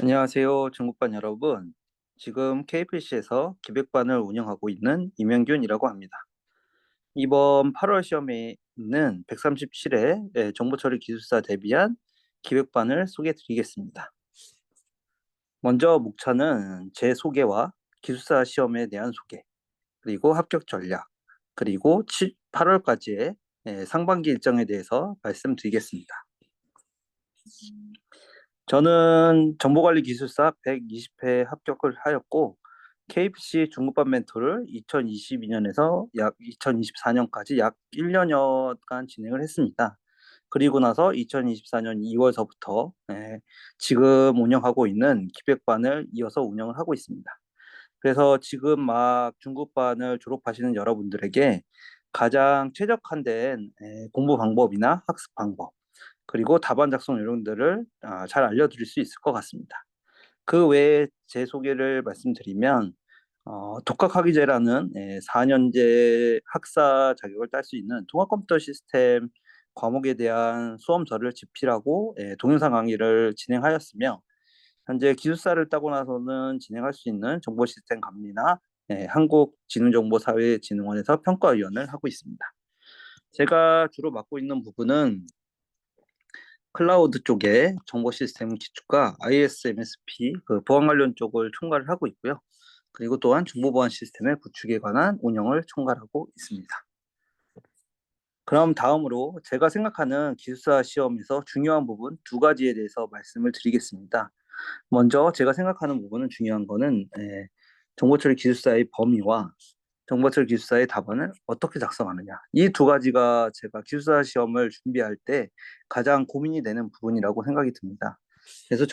안녕하세요, 중국반 여러분. 지금 KPC에서 기획반을 운영하고 있는 이명균이라고 합니다. 이번 8월 시험에는 137회 정보처리 기술사 대비한 기획반을 소개해 드리겠습니다. 먼저 목차는 제 소개와 기술사 시험에 대한 소개, 그리고 합격 전략, 그리고 8월까지의 상반기 일정에 대해서 말씀드리겠습니다. 저는 정보관리기술사 120회 합격을 하였고 KPC 중급반 멘토를 2022년에서 약 2024년까지 약 1년여간 진행을 했습니다. 그리고 나서 2024년 2월서부터 지금 운영하고 있는 기획반을 이어서 운영을 하고 있습니다. 그래서 지금 막 중급반을 졸업하시는 여러분들에게 가장 최적화된 공부 방법이나 학습 방법, 그리고 답안 작성 요령들을 잘 알려드릴 수 있을 것 같습니다. 그 외에 제 소개를 말씀드리면 독학학위제라는 4년제 학사 자격을 딸 수 있는 통합컴퓨터 시스템 과목에 대한 수험서를 집필하고 동영상 강의를 진행하였으며, 현재 기술사를 따고 나서는 진행할 수 있는 정보시스템 감리나 한국지능정보사회진흥원에서 평가위원을 하고 있습니다. 제가 주로 맡고 있는 부분은 클라우드 쪽에 정보 시스템 기축과 ISMSP 보안 관련 쪽을 총괄을 하고 있고요. 그리고 또한 정보 보안 시스템의 구축에 관한 운영을 총괄하고 있습니다. 그럼 다음으로 제가 생각하는 기술사 시험에서 중요한 부분 두 가지에 대해서 말씀을 드리겠습니다. 먼저 제가 생각하는 부분은 중요한 거는 정보처리 기술사의 범위와 정보처리 기술사의 답안을 어떻게 작성하느냐. 이 두 가지가 제가 기술사 시험을 준비할 때 가장 고민이 되는 부분이라고 생각이 듭니다. 그래서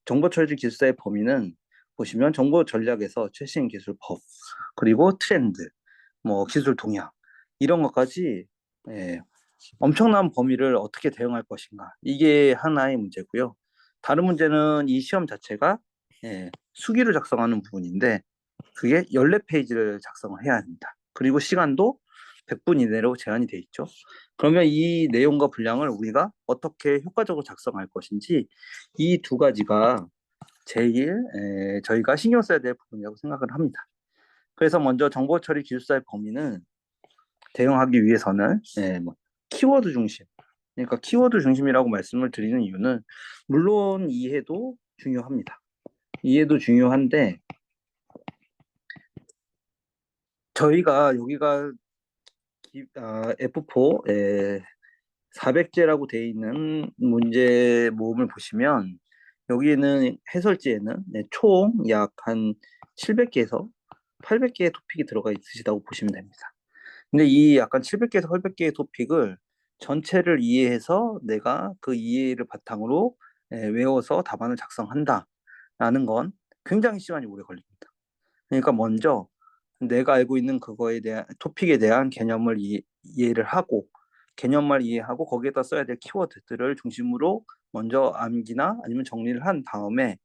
정보처리 기술사의 범위는 보시면 정보 전략에서 최신 기술 법, 그리고 트렌드, 뭐 기술 동향, 이런 것까지 예, 엄청난 범위를 어떻게 대응할 것인가. 이게 하나의 문제고요. 다른 문제는 이 시험 자체가 수기로 작성하는 부분인데 그게 14페이지를 작성을 해야 합니다. 그리고 시간도 100분 이내로 제한이 돼 있죠. 그러면 이 내용과 분량을 우리가 어떻게 효과적으로 작성할 것인지, 이 두 가지가 제일 저희가 신경 써야 될 부분이라고 생각을 합니다. 그래서 먼저 정보처리 기술사의 범위는 대응하기 위해서는 뭐 키워드 중심, 그러니까 키워드 중심이라고 말씀을 드리는 이유는 물론 이해도 중요합니다. 이해도 중요한데 저희가 여기가 F4 400제라고 되어 있는 문제 모음을 보시면 여기에는 해설지에는 총 약 한 700개에서 800개의 토픽이 들어가 있으시다고 보시면 됩니다. 근데 이 약간 700개에서 800개의 토픽을 전체를 이해해서 내가 그 이해를 바탕으로 외워서 답안을 작성한다라는 건 굉장히 시간이 오래 걸립니다. 그러니까 먼저 내가 알고 있는 그거에 대한 토픽에 대한 개념을 이해를 하고, 개념만 이해하고 거기에다 써야 될 키워드들을 중심으로 먼저 암기나 아니면 정리를 한 다음에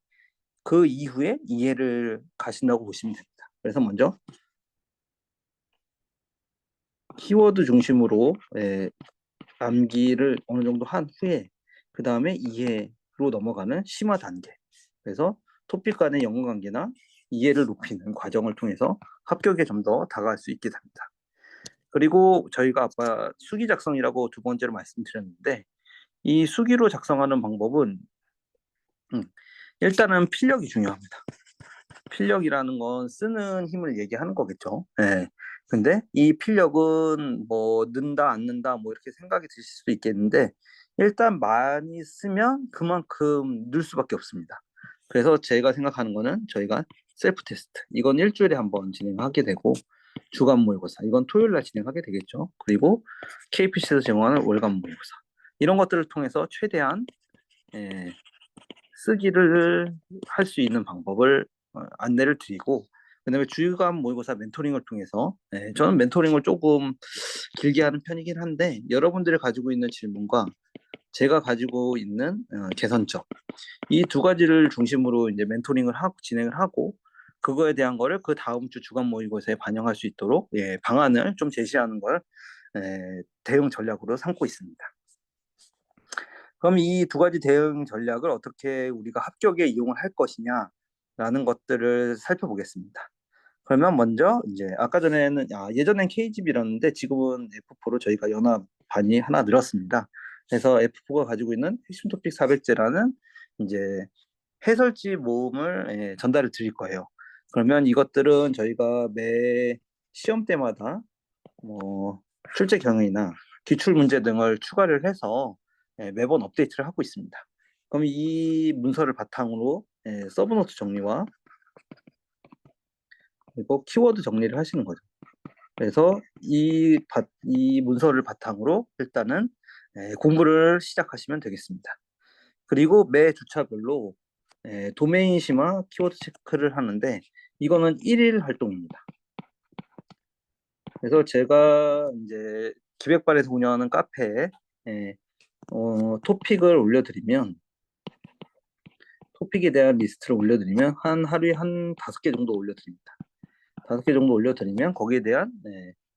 그 이후에 이해를 가신다고 보시면 됩니다. 그래서 먼저 키워드 중심으로 암기를 어느 정도 한 후에 그 다음에 이해로 넘어가는 심화 단계. 그래서 토픽 간의 연관관계나 이해를 높이는 과정을 통해서 합격에 좀 더 다가갈 수 있게 됩니다. 그리고 저희가 아까 수기 작성이라고 두 번째로 말씀드렸는데, 이 수기로 작성하는 방법은 음, 일단은 필력이 중요합니다. 필력이라는 건 쓰는 힘을 얘기하는 거겠죠. 네. 근데 이 필력은 뭐 는다 안 는다 뭐 이렇게 생각이 드실 수도 있겠는데, 일단 많이 쓰면 그만큼 늘 수밖에 없습니다. 그래서 제가 생각하는 거는 저희가 셀프 테스트, 이건 일주일에 한 번 진행하게 되고, 주간 모의고사 이건 토요일 날 진행하게 되겠죠. 그리고 KPC에서 제공하는 월간 모의고사, 이런 것들을 통해서 최대한 예, 쓰기를 할 수 있는 방법을 안내를 드리고, 그다음에 주간 모의고사 멘토링을 통해서 저는 멘토링을 조금 길게 하는 편이긴 한데, 여러분들이 가지고 있는 질문과 제가 가지고 있는 개선점, 이 두 가지를 중심으로 이제 멘토링을 하고 진행을 하고, 그거에 대한 거를 그 다음 주 주간 모의고사에 반영할 수 있도록 방안을 좀 제시하는 걸 대응 전략으로 삼고 있습니다. 그럼 이 두 가지 대응 전략을 어떻게 우리가 합격에 이용을 할 것이냐라는 것들을 살펴보겠습니다. 그러면 먼저 이제 아까 전에는 예전엔 KGB였는데 지금은 F4로 저희가 연합반이 하나 늘었습니다. 그래서 F4가 가지고 있는 핵심 토픽 400제라는 이제 해설지 모음을 전달을 드릴 거예요. 그러면 이것들은 저희가 매 시험 때마다 뭐 출제 경향이나 기출 문제 등을 추가를 해서 매번 업데이트를 하고 있습니다. 그럼 이 문서를 바탕으로 서브노트 정리와 그리고 키워드 정리를 하시는 거죠. 그래서 이 문서를 바탕으로 일단은 공부를 시작하시면 되겠습니다. 그리고 매 주차별로 도메인 심화 키워드 체크를 하는데 이거는 1일 활동입니다. 그래서 제가 이제 기획반에서 운영하는 카페에 토픽을 올려드리면 토픽에 대한 리스트를 올려드리면 하루에 한 5개 정도 올려드립니다. 5개 정도 올려드리면 거기에 대한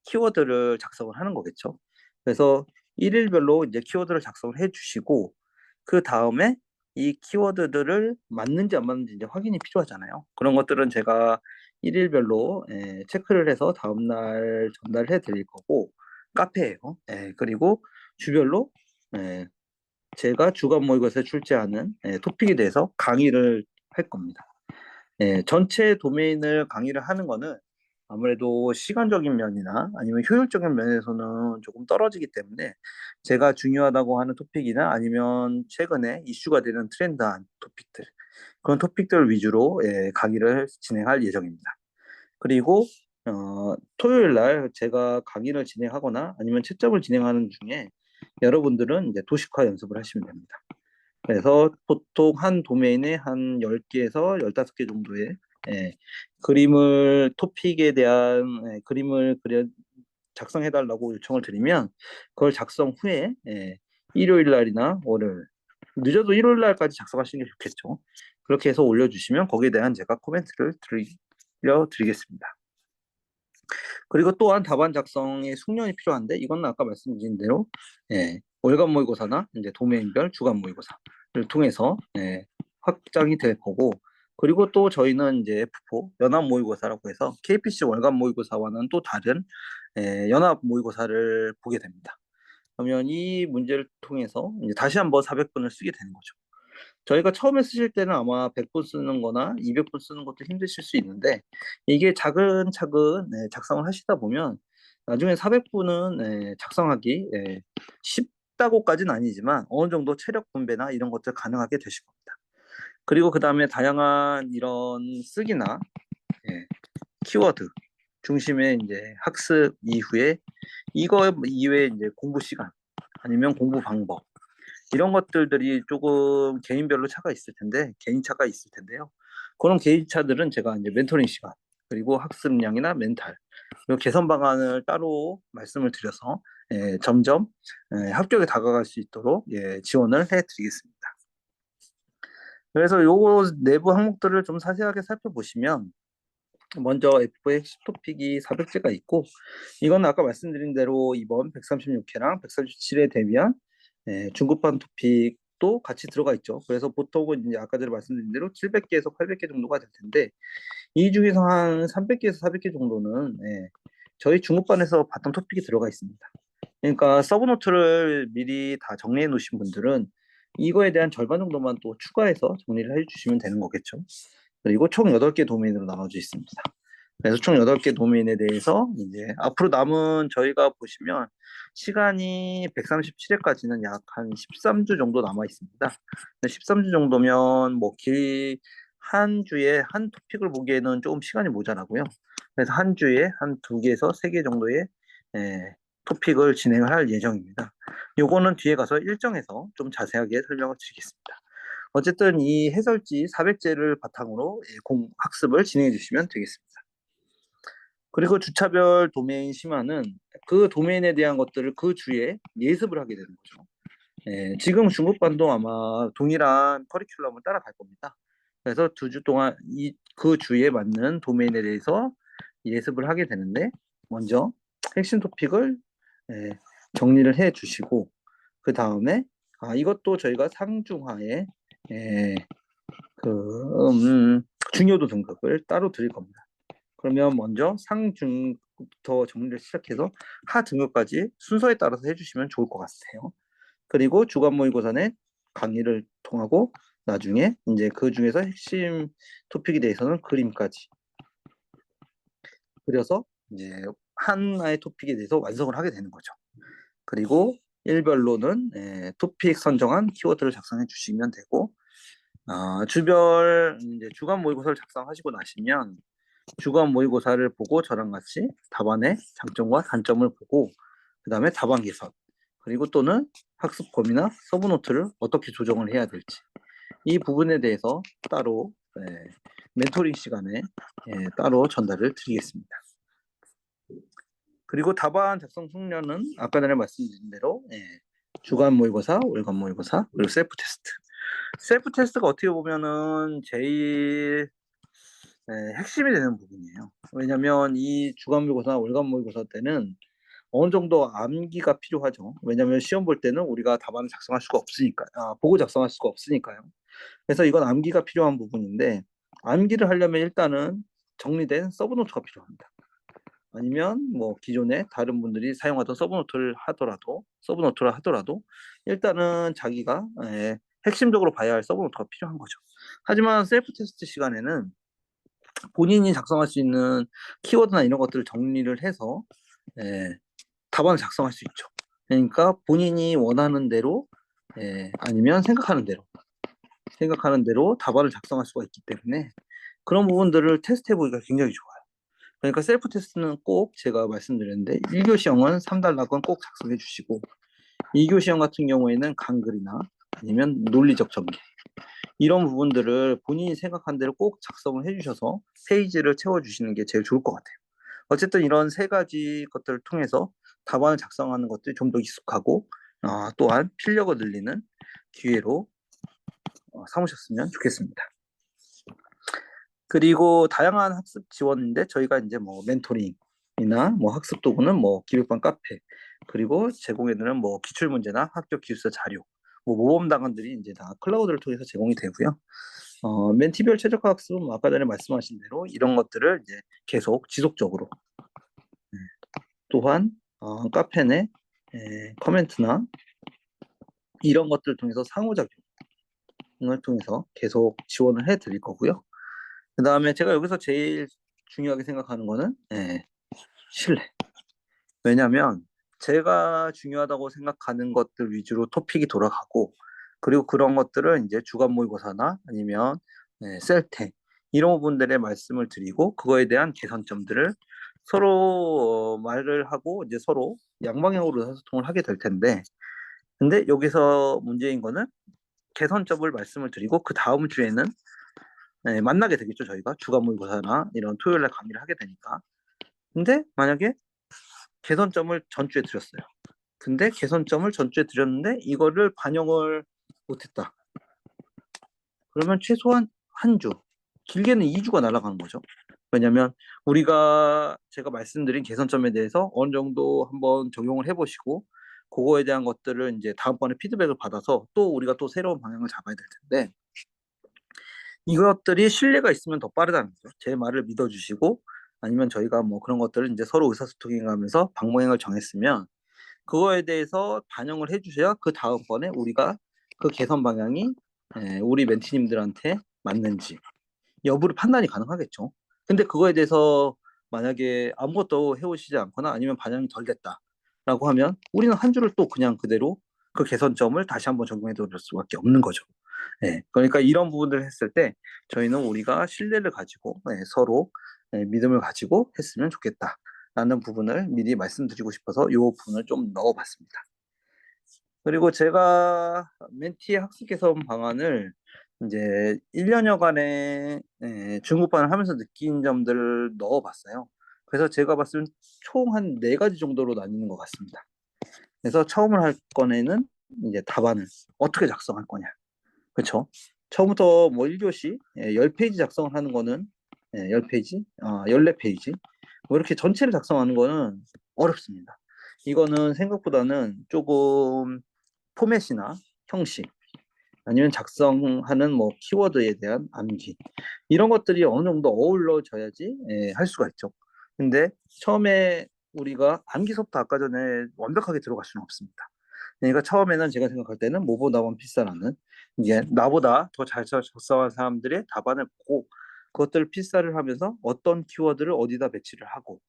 키워드를 작성을 하는 거겠죠. 그래서 1일별로 이제 키워드를 작성을 해주시고 그 다음에 이 키워드들을 맞는지 안 맞는지 이제 확인이 필요하잖아요. 그런 것들은 제가 1일별로 체크를 해서 다음날 전달해 드릴 거고 카페예요. 그리고 주별로 제가 주간 모의고사에 출제하는 토픽에 대해서 강의를 할 겁니다. 전체 도메인을 강의를 하는 거는 아무래도 시간적인 면이나 아니면 효율적인 면에서는 조금 떨어지기 때문에 제가 중요하다고 하는 토픽이나 아니면 최근에 이슈가 되는 트렌드한 토픽들 그런 토픽들 위주로 강의를 진행할 예정입니다. 그리고 토요일 날 제가 강의를 진행하거나 아니면 채점을 진행하는 중에 여러분들은 이제 도식화 연습을 하시면 됩니다. 그래서 보통 한 도메인에 한 10개에서 15개 정도의 그림을 토픽에 대한 그림을 작성해달라고 요청을 드리면 그걸 작성 후에 일요일 날이나 월요일 늦어도 일요일 날까지 작성하시는 게 좋겠죠. 그렇게 해서 올려주시면 거기에 대한 제가 코멘트를 드리겠습니다. 그리고 또한 답안 작성에 숙련이 필요한데 이건 아까 말씀드린 대로 월간 모의고사나 이제 도메인별 주간 모의고사를 통해서 확장이 될 거고 그리고 또 저희는 이제 F4 연합 모의고사라고 해서 KPC 월간 모의고사와는 또 다른 연합 모의고사를 보게 됩니다. 그러면 이 문제를 통해서 이제 다시 한번 400분을 쓰게 되는 거죠. 저희가 처음에 쓰실 때는 아마 100분 쓰는 거나 200분 쓰는 것도 힘드실 수 있는데 이게 차근차근 작성을 하시다 보면 나중에 400분은 작성하기 쉽다고까지는 아니지만 어느 정도 체력 분배나 이런 것들 가능하게 되실 겁니다. 그리고 그 다음에 다양한 이런 쓰기나 키워드 중심의 이제 학습 이후에 이거 이외에 이제 공부 시간 아니면 공부 방법 이런 것들이 조금 개인별로 차가 있을 텐데 개인 차가 있을 텐데요. 그런 개인 차들은 제가 이제 멘토링 시간 그리고 학습량이나 멘탈 그리고 개선 방안을 따로 말씀을 드려서 점점 합격에 다가갈 수 있도록 지원을 해드리겠습니다. 그래서 요거 내부 항목들을 좀 자세하게 살펴보시면 먼저 F4의 핵심 토픽이 400제가 있고 이건 아까 말씀드린 대로 이번 136회랑 137에 대비한 중급반 토픽도 같이 들어가 있죠. 그래서 보통은 이제 아까 전에 말씀드린 대로 700개에서 800개 정도가 될 텐데 이 중에서 한 300개에서 400개 정도는 저희 중급반에서 봤던 토픽이 들어가 있습니다. 그러니까 서브노트를 미리 다 정리해 놓으신 분들은 이거에 대한 절반 정도만 또 추가해서 정리를 해주시면 되는 거겠죠. 그리고 총 8개 도메인으로 나눠져 있습니다. 그래서 총 8개 도메인에 대해서 이제 앞으로 남은 저희가 보시면 시간이 137회까지는 약 한 13주 정도 남아 있습니다. 13주 정도면 뭐 한 주에 한 토픽을 보기에는 조금 시간이 모자라고요. 그래서 한 주에 한 2개에서 3개 정도의 토픽을 진행을 할 예정입니다. 요거는 뒤에 가서 일정에서 좀 자세하게 설명을 드리겠습니다. 어쨌든 이 해설지 400제를 바탕으로 학습을 진행해 주시면 되겠습니다. 그리고 주차별 도메인 심화는 그 도메인에 대한 것들을 그 주에 예습을 하게 되는 거죠. 지금 중급반도 아마 동일한 커리큘럼을 따라갈 겁니다. 그래서 2주 동안 그 주에 맞는 도메인에 대해서 예습을 하게 되는데 먼저 핵심 토픽을 정리를 해 주시고 그 다음에 이것도 저희가 상중하에 중요도 등급을 따로 드릴 겁니다. 그러면 먼저 상중부터 정리를 시작해서 하 등급까지 순서에 따라서 해주시면 좋을 것 같아요. 그리고 주간 모의고사 내 강의를 통하고 나중에 이제 그 중에서 핵심 토픽에 대해서는 그림까지 그려서 이제 하나의 토픽에 대해서 완성을 하게 되는 거죠. 그리고 일별로는 토픽 선정한 키워드를 작성해 주시면 되고, 주별 이제 주간 모의고사를 작성하시고 나시면 주간 모의고사를 보고 저랑 같이 답안의 장점과 단점을 보고 그 다음에 답안 개선 그리고 또는 학습 범위나 서브 노트를 어떻게 조정을 해야 될지 이 부분에 대해서 따로 멘토링 시간에 따로 전달을 드리겠습니다. 그리고 답안 작성 숙련은 아까 전에 말씀드린 대로 주간 모의고사, 월간 모의고사, 그리고 셀프 테스트. 셀프 테스트가 어떻게 보면은 제일 핵심이 되는 부분이에요. 왜냐하면 이 주간 모의고사, 월간 모의고사 때는 어느 정도 암기가 필요하죠. 왜냐하면 시험 볼 때는 우리가 답안을 작성할 수가 없으니까, 보고 작성할 수가 없으니까요. 그래서 이건 암기가 필요한 부분인데 암기를 하려면 일단은 정리된 서브노트가 필요합니다. 아니면 뭐 기존에 다른 분들이 사용하던 서브노트를 하더라도 일단은 자기가 핵심적으로 봐야 할 서브노트가 필요한 거죠. 하지만 셀프 테스트 시간에는 본인이 작성할 수 있는 키워드나 이런 것들을 정리를 해서 답안을 작성할 수 있죠. 그러니까 본인이 원하는 대로 아니면 생각하는 대로 답안을 작성할 수가 있기 때문에 그런 부분들을 테스트해 보기가 굉장히 좋아요. 그러니까 셀프 테스트는 꼭 제가 말씀드렸는데 1교시형은 3단락은 꼭 작성해 주시고 2교시형 같은 경우에는 강글이나 아니면 논리적 전개 이런 부분들을 본인이 생각한 대로 꼭 작성을 해주셔서 페이지를 채워주시는 게 제일 좋을 것 같아요. 어쨌든 이런 세 가지 것들을 통해서 답안을 작성하는 것들이 좀 더 익숙하고 또한 필력을 늘리는 기회로 삼으셨으면 좋겠습니다. 그리고 다양한 학습 지원인데 저희가 이제 뭐 멘토링이나 뭐 학습 도구는 뭐 기획반 카페 그리고 제공해드리는 뭐 기출 문제나 학교 기숙사 자료 뭐 모범당원들이 이제 다 클라우드를 통해서 제공이 되고요. 멘티별 최적화 학습은 아까 전에 말씀하신 대로 이런 것들을 이제 계속 지속적으로 또한 카페 내 커멘트나 이런 것들을 통해서 상호작용을 통해서 계속 지원을 해드릴 거고요. 그 다음에 제가 여기서 제일 중요하게 생각하는 거는 신뢰. 왜냐하면 제가 중요하다고 생각하는 것들 위주로 토픽이 돌아가고 그리고 그런 것들을 이제 주간 모의고사나 아니면 셀텍 이런 부분들의 말씀을 드리고 그거에 대한 개선점들을 서로 말을 하고 이제 서로 양방향으로 소통을 하게 될 텐데 근데 여기서 문제인 거는 개선점을 말씀을 드리고 그 다음 주에는 만나게 되겠죠. 저희가 주간 모의고사나 이런 토요일날 강의를 하게 되니까 근데 만약에 개선점을 전주에 드렸어요. 근데 개선점을 전주에 드렸는데 이거를 반영을 못했다. 그러면 최소한 한 주, 길게는 2주가 날아가는 거죠. 왜냐면 제가 말씀드린 개선점에 대해서 어느 정도 한번 적용을 해보시고 그거에 대한 것들을 이제 다음번에 피드백을 받아서 또 우리가 또 새로운 방향을 잡아야 될 텐데 이것들이 신뢰가 있으면 더 빠르다는 거죠. 제 말을 믿어주시고 아니면 저희가 뭐 그런 것들을 이제 서로 의사소통해가면서 방향을 정했으면 그거에 대해서 반영을 해주셔야 그 다음번에 우리가 그 개선 방향이 우리 멘티님들한테 맞는지 여부를 판단이 가능하겠죠. 근데 그거에 대해서 만약에 아무것도 해오시지 않거나 아니면 반영이 덜 됐다라고 하면 우리는 한 주를 또 그냥 그대로 그 개선점을 다시 한번 적용해 볼 수밖에 없는 거죠. 그러니까 이런 부분들을 했을 때 저희는 우리가 신뢰를 가지고 서로 믿음을 가지고 했으면 좋겠다라는 부분을 미리 말씀드리고 싶어서 이 부분을 좀 넣어봤습니다. 그리고 제가 멘티 학습 개선 방안을 이제 1년여간의 중급반을 하면서 느낀 점들을 넣어봤어요. 그래서 제가 봤을 때 총 한 4가지 정도로 나뉘는 것 같습니다. 그래서 처음을 할 거에는 이제 답안을 어떻게 작성할 거냐. 그렇죠? 처음부터 뭐 1교시 10페이지 작성을 하는 거는 10페이지, 14페이지 뭐 이렇게 전체를 작성하는 거는 어렵습니다. 이거는 생각보다는 조금 포맷이나 형식, 아니면 작성하는 뭐 키워드에 대한 암기, 이런 것들이 어느 정도 어우러져야지 할 수가 있죠. 근데 처음에 우리가 암기서부터 아까 전에 완벽하게 들어갈 수는 없습니다. 그러니까 처음에는 제가 생각할 때는 모보다 원피사라는, 이게 나보다 더 잘 작성한 사람들의 답안을 보고 그것들을 필사를 하면서 어떤 키워드를 어디다 배치를 하고,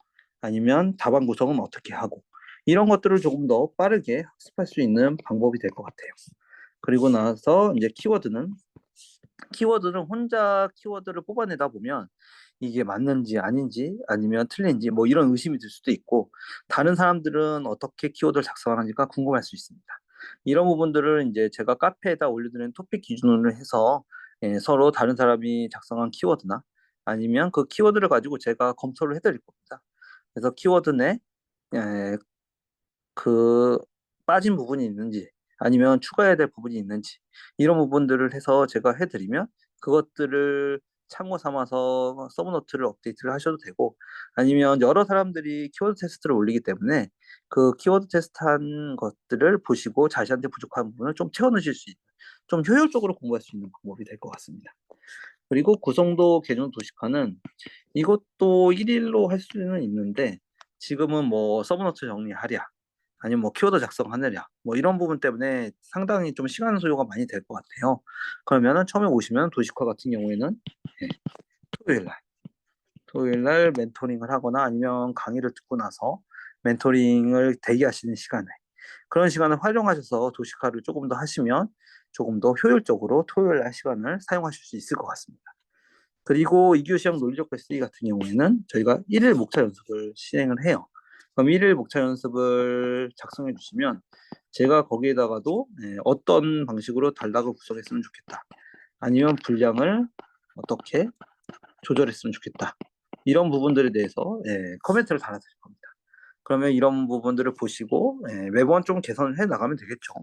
아니면 답안 구성은 어떻게 하고, 이런 것들을 조금 더 빠르게 학습할 수 있는 방법이 될 것 같아요. 그리고 나서 이제 키워드는 혼자 키워드를 뽑아내다 보면 이게 맞는지 아닌지 아니면 틀린지 뭐 이런 의심이 들 수도 있고, 다른 사람들은 어떻게 키워드를 작성하는지가 궁금할 수 있습니다. 이런 부분들을 이제 제가 카페에다 올려드리는 토픽 기준으로 해서 서로 다른 사람이 작성한 키워드나 아니면 그 키워드를 가지고 제가 검토를 해드릴 겁니다. 그래서 키워드 내 에, 그 빠진 부분이 있는지 아니면 추가해야 될 부분이 있는지, 이런 부분들을 해서 제가 해드리면 그것들을 참고 삼아서 서브노트를 업데이트를 하셔도 되고, 아니면 여러 사람들이 키워드 테스트를 올리기 때문에 그 키워드 테스트한 것들을 보시고 자신한테 부족한 부분을 좀 채워넣으실 수 있는, 좀 효율적으로 공부할 수 있는 방법이 될 것 같습니다. 그리고 구성도 개념 도식화는 이것도 일일로 할 수는 있는데, 지금은 뭐 서브노트 정리하랴 아니면 뭐 키워드 작성하느냐 뭐 이런 부분 때문에 상당히 좀 시간 소요가 많이 될 것 같아요. 그러면은 처음에 오시면 도식화 같은 경우에는 예, 토요일 날 토요일 날 멘토링을 하거나 아니면 강의를 듣고 나서 멘토링을 대기하시는 시간에, 그런 시간을 활용하셔서 도식화를 조금 더 하시면 조금 더 효율적으로 토요일 날 시간을 사용하실 수 있을 것 같습니다. 그리고 2교 시험 논리적 베스트 같은 경우에는 저희가 1일 목차 연습을 진행을 해요. 그럼 1일 목차 연습을 작성해 주시면 제가 거기에다가도 어떤 방식으로 단락을 구성했으면 좋겠다, 아니면 분량을 어떻게 조절했으면 좋겠다, 이런 부분들에 대해서 코멘트를 달아드릴 겁니다. 그러면 이런 부분들을 보시고 매번 좀 개선을 해 나가면 되겠죠.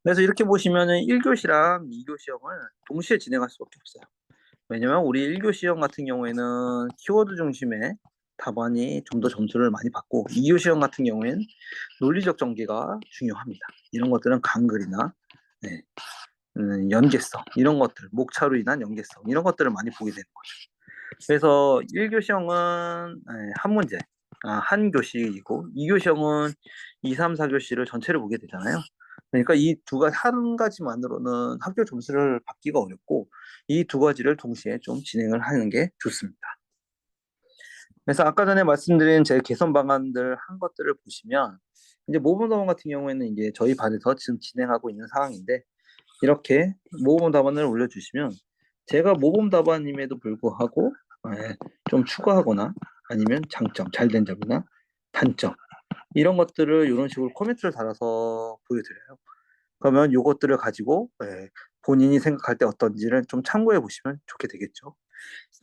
그래서 이렇게 보시면은 1교시랑 2교 시험을 동시에 진행할 수밖에 없어요. 왜냐면 우리 1교 시험 같은 경우에는 키워드 중심의 답안이 좀 더 점수를 많이 받고, 2교 시험 같은 경우에는 논리적 전개가 중요합니다. 이런 것들은 강글이나 네, 연계성, 이런 것들, 목차로 인한 연계성, 이런 것들을 많이 보게 되는 거죠. 그래서 1교 시험은 한 문제, 한 교시이고, 2교 시험은 2, 3, 4교시를 전체를 보게 되잖아요. 그러니까 이 두 가지, 한 가지만으로는 학교 점수를 받기가 어렵고, 이 두 가지를 동시에 좀 진행을 하는 게 좋습니다. 그래서 아까 전에 말씀드린 제 개선 방안들 한 것들을 보시면, 이제 모범 답안 같은 경우에는 이제 저희 반에서 지금 진행하고 있는 상황인데, 이렇게 모범 답안을 올려주시면 제가 모범 답안임에도 불구하고 좀 추가하거나 아니면 장점, 잘된 점이나 단점, 이런 것들을 이런 식으로 코멘트를 달아서 보여드려요. 그러면 이것들을 가지고 본인이 생각할 때 어떤지를 좀 참고해 보시면 좋게 되겠죠.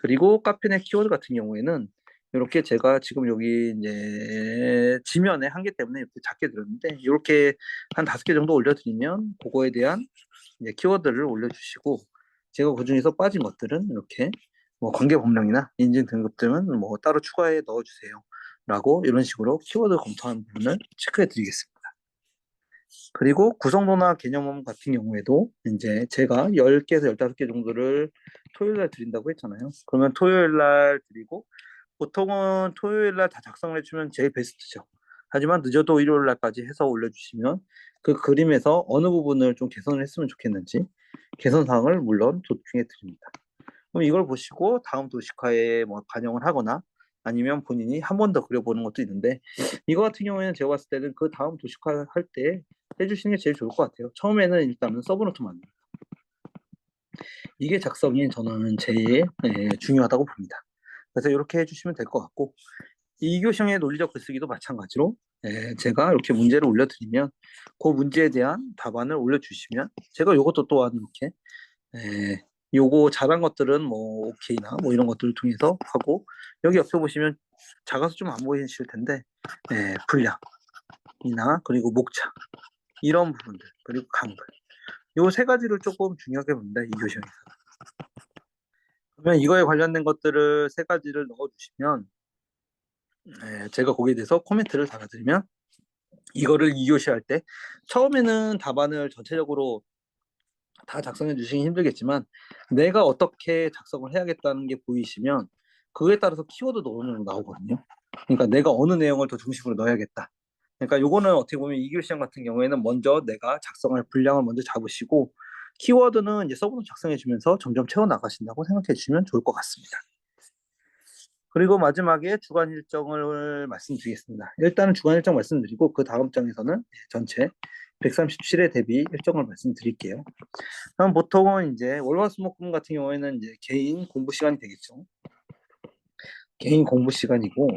그리고 카페넷 키워드 같은 경우에는 이렇게 제가 지금 여기 이제 지면에 한 개 때문에 이렇게 작게 들었는데, 이렇게 한 5개 정도 올려드리면 그거에 대한 이제 키워드를 올려주시고, 제가 그중에서 빠진 것들은 이렇게 뭐 관계 법령이나 인증 등급 등은 뭐 따로 추가해 넣어주세요 라고, 이런 식으로 키워드 검토하는 부분을 체크해 드리겠습니다. 그리고 구성도나 개념 같은 경우에도 이제 제가 10개에서 15개 정도를 토요일 날 드린다고 했잖아요. 그러면 토요일 날 드리고, 보통은 토요일 날 다 작성을 해주면 제일 베스트죠. 하지만 늦어도 일요일 날까지 해서 올려주시면 그 그림에서 어느 부분을 좀 개선을 했으면 좋겠는지 개선 사항을 물론 조충해 드립니다. 그럼 이걸 보시고 다음 도식화에 뭐 반영을 하거나 아니면 본인이 한 번 더 그려보는 것도 있는데, 이거 같은 경우에는 제가 봤을 때는 그 다음 도식화 할 때 해주시는 게 제일 좋을 것 같아요. 처음에는 일단은 서브노트 만들기, 이게 작성이 저는 제일 중요하다고 봅니다. 그래서 이렇게 해주시면 될 것 같고, 이교시의 논리적 글쓰기도 마찬가지로 제가 이렇게 문제를 올려드리면 그 문제에 대한 답안을 올려주시면 제가 이것도 또한 이렇게 요거 잘한 것들은 뭐 오케이나 뭐 이런 것들을 통해서 하고, 여기 옆에 보시면 작아서 좀 안 보이실 텐데 분량이나 그리고 목차, 이런 부분들, 그리고 강글, 요 세 가지를 조금 중요하게 봅니다, 이교시에서. 그러면 이거에 관련된 것들을 세 가지를 넣어주시면 제가 거기에 대해서 코멘트를 달아드리면 이거를 2교시 할 때 처음에는 답안을 전체적으로 다 작성해 주시기 힘들겠지만 내가 어떻게 작성을 해야겠다는 게 보이시면 그에 따라서 키워드도 어느 정도 나오거든요. 그러니까 내가 어느 내용을 더 중심으로 넣어야겠다. 그러니까 요거는 어떻게 보면 2교시 시험 같은 경우에는 먼저 내가 작성할 분량을 먼저 잡으시고 키워드는 이제 서브노트 작성해 주면서 점점 채워 나가신다고 생각해 주시면 좋을 것 같습니다. 그리고 마지막에 주간 일정을 말씀드리겠습니다. 일단은 주간 일정 말씀드리고 그 다음 장에서는 전체 137회 대비 일정을 말씀드릴게요. 그럼 보통은 이제 월화수목금 같은 경우에는 이제 개인 공부 시간이 되겠죠. 개인 공부 시간이고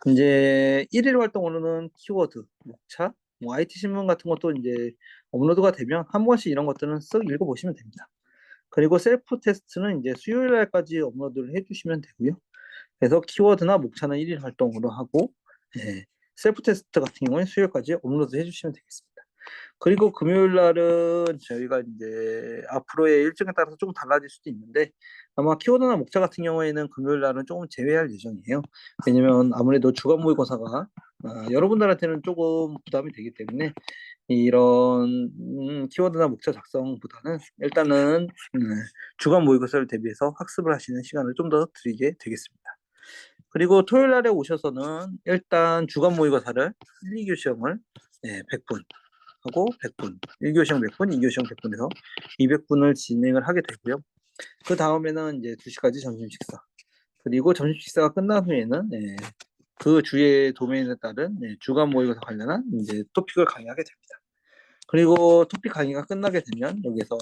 이제 일일 활동으로는 키워드, 목차, 뭐 IT 신문 같은 것도 이제 업로드가 되면 한 번씩 이런 것들은 쓱 읽어보시면 됩니다. 그리고 셀프 테스트는 이제 수요일 날까지 업로드를 해주시면 되고요. 그래서 키워드나 목차는 일일 활동으로 하고 예, 셀프 테스트 같은 경우에 수요일까지 업로드 해주시면 되겠습니다. 그리고 금요일 날은 저희가 이제 앞으로의 일정에 따라서 조금 달라질 수도 있는데 아마 키워드나 목차 같은 경우에는 금요일 날은 조금 제외할 예정이에요. 왜냐면 아무래도 주간 모의고사가 여러분들한테는 조금 부담이 되기 때문에 이런 키워드나 목차 작성보다는 일단은 주간 모의고사를 대비해서 학습을 하시는 시간을 좀 더 드리게 되겠습니다. 그리고 토요일 날에 오셔서는 일단 주간 모의고사를 1, 2교 시험을 100분 하고 100분, 1교 시험 100분, 2교 시험 100분에서 200분을 진행을 하게 되고요. 그 다음에는 이제 2시까지 점심 식사. 그리고 점심 식사가 끝난 후에는 그 주의 도메인에 따른 주간 모의고사 관련한 이제 토픽을 강의하게 됩니다. 그리고 토픽 강의가 끝나게 되면 여기서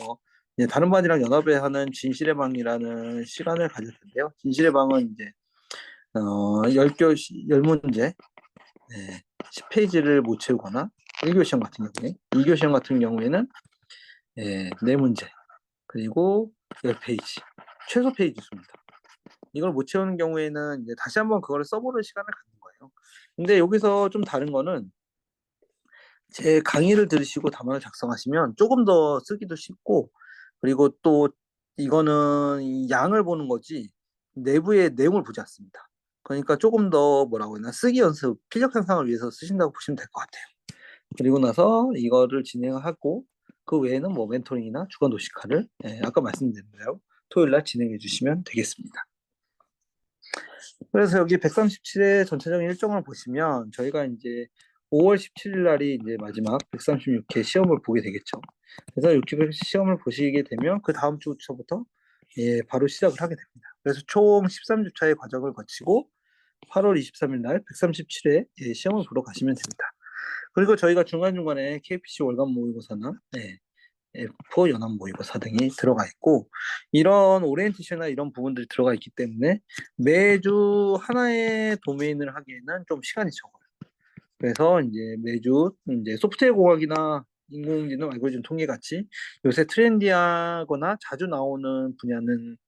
이제 다른 반이랑 연합에 하는 진실의 방이라는 시간을 가질 텐데요. 진실의 방은 이제 10문제 10페이지를 못 채우거나 1교 시험 같은 경우에 2교 시험 같은 경우에는 4문제 그리고 10페이지 최소 페이지 수입니다. 이걸 못 채우는 경우에는 이제 다시 한번 그거를 써보는 시간을 갖는 거예요. 근데 여기서 좀 다른 거는 제 강의를 들으시고 답안을 작성하시면 조금 더 쓰기도 쉽고 그리고 또 이거는 양을 보는 거지 내부의 내용을 보지 않습니다. 그러니까 조금 더 뭐라고 해야 되나 쓰기 연습, 필력 향상을 위해서 쓰신다고 보시면 될 것 같아요. 그리고 나서 이거를 진행하고 그 외에는 뭐 멘토링이나 주간 도시카를 아까 말씀드린 대로 토요일 날 진행해 주시면 되겠습니다. 그래서 여기 137회 전체적인 일정을 보시면 저희가 이제 5월 17일 날이 이제 마지막 136회 시험을 보게 되겠죠. 그래서 이렇게 시험을 보시게 되면 그 다음 주부터 바로 시작을 하게 됩니다. 그래서 총 13주차의 과정을 거치고 8월 23일 날 137회 시험을 보러 가시면 됩니다. 그리고 저희가 중간중간에 KPC 월간 모의고사나 F4 연합 모의고사 등이 들어가 있고 이런 오리엔테이션이나 이런 부분들이 들어가 있기 때문에 매주 하나의 도메인을 하기에는 좀 시간이 적어요. 그래서 이제 매주 이제 소프트웨어 공학이나 인공지능 알고리즘 통계 같이 요새 트렌디하거나 자주 나오는 분야는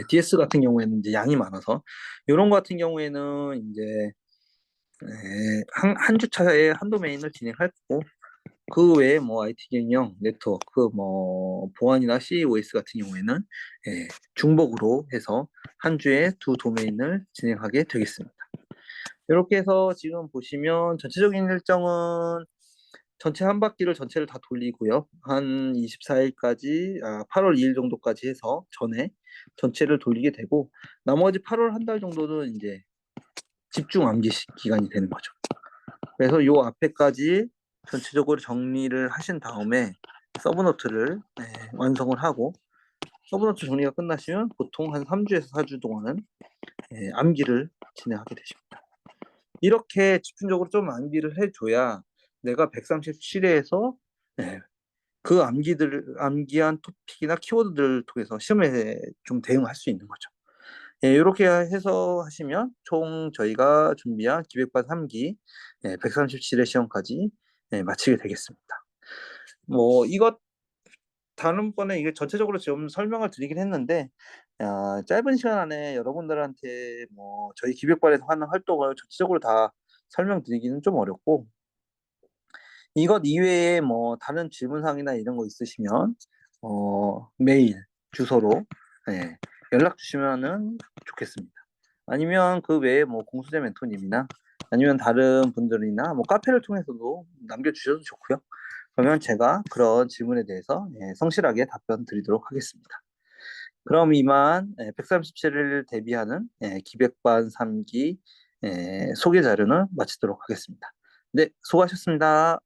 DS 같은 경우에는 이제 양이 많아서 이런 거 같은 경우에는 이제 한 주차에 한 도메인을 진행할 거고 그 외에 뭐 IT 경영, 네트워크, 뭐 보안이나 COS 같은 경우에는 중복으로 해서 한 주에 두 도메인을 진행하게 되겠습니다. 이렇게 해서 지금 보시면 전체적인 일정은 전체 한 바퀴를 전체를 다 돌리고요. 한 24일까지, 8월 2일 정도까지 해서 전에 전체를 돌리게 되고 나머지 8월 한 달 정도는 이제 집중 암기 기간이 되는 거죠. 그래서 요 앞에까지 전체적으로 정리를 하신 다음에 서브노트를 완성을 하고 서브노트 정리가 끝나시면 보통 한 3주에서 4주 동안은 암기를 진행하게 되십니다. 이렇게 집중적으로 좀 암기를 해줘야 내가 137회에서 그 암기한 토픽이나 키워드들을 통해서 시험에 좀 대응할 수 있는 거죠. 이렇게 해서 하시면 총 저희가 준비한 기백반 3기 137회 시험까지 마치게 되겠습니다. 뭐 이것 다음번에 이게 전체적으로 좀 설명을 드리긴 했는데 짧은 시간 안에 여러분들한테 뭐 저희 기획반에서 하는 활동을 전체적으로 다 설명드리기는 좀 어렵고 이것 이외에 뭐 다른 질문사항이나 이런 거 있으시면 메일 주소로 연락 주시면은 좋겠습니다. 아니면 그 외에 뭐 공수재 멘토님이나 아니면 다른 분들이나 뭐 카페를 통해서도 남겨주셔도 좋고요. 그러면 제가 그런 질문에 대해서 성실하게 답변 드리도록 하겠습니다. 그럼 이만 137을 대비하는 기백반 3기 소개 자료는 마치도록 하겠습니다. 네, 수고하셨습니다.